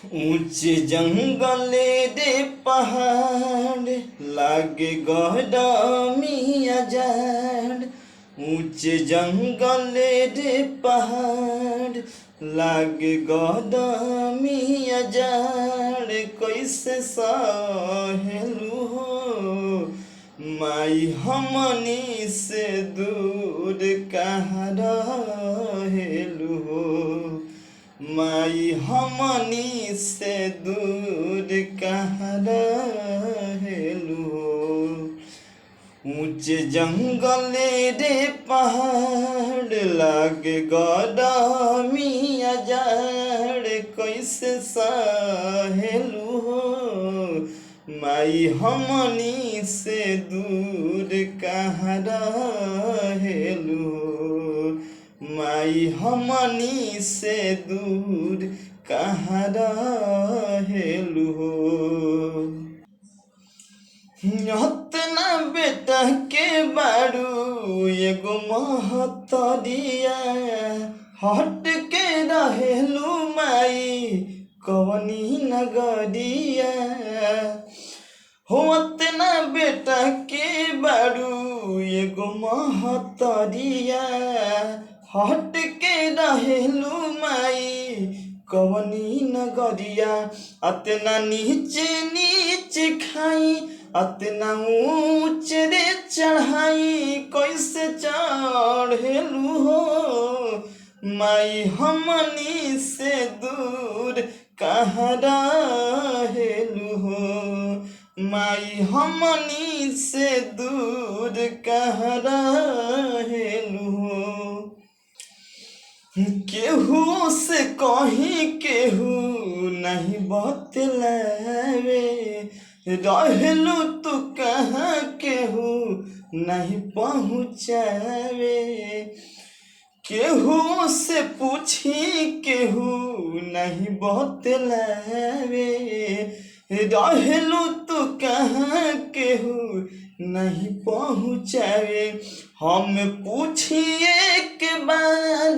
ऊंचे जंगल रे पहाड़ लागे गहरामिया जाड़। ऊंचे जंगल रे पहाड़ लागे गहरामिया जाड़। कैसे सहेलू हो माई हमनी से दूर कहाँ रहेलू हो। माई हमनी से दूर कहाँ रहेलू हो। ऊंचे जंगल रे पहाड़ लागे गरमिया जाड़। कैसे सहेलू हो माई हमनी से दूर कहाँ रहेलू हो। माई हमनी से दूर कहाँ रहेलू हो। हतना बेटा के बारू एगो महतरिया हट के रहेलू माई कवनी नगरिया। हो अतना बेटा के बारू एगो महतरिया हट के रहेलू माई कवनी नगरिया। अतना नीचे नीचे खाई अतना ऊंच रे चढ़ाई कैसे चढ़ेलू हो माई हमनी से दूर कहाँ रहेलू हो। माई हमनी से दूर कहाँ रहेलू हो। केहू से कहीं केहू नहीं बतलावे रहेलू तू कहाँ केहू नहीं पहुँचावे। केहू से पूछी केहू नहीं बतलावे रहेलू तू कहाँ केहू नहीं पहुँचावे। हम पूछिए के बाद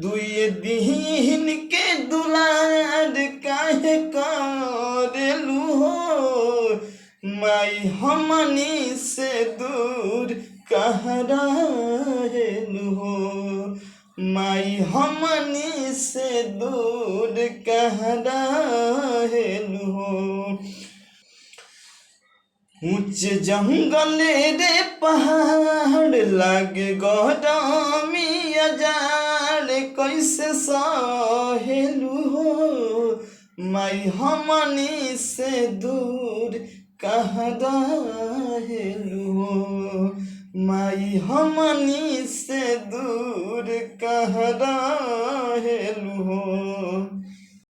दुए दिन के दुलार काहे करेलू हो माई हमनी से दूर कहाँ रहेलू हो। माई हमनी से दूर कहाँ रहेलू हो। ऊंचे जंगल रे पहाड़ लागे गरमिया जाड़। कैसे सहेलू हो माई हमनी से दूर कहाँ रहेलू हो। माई हमनी से दूर कहाँ रहेलू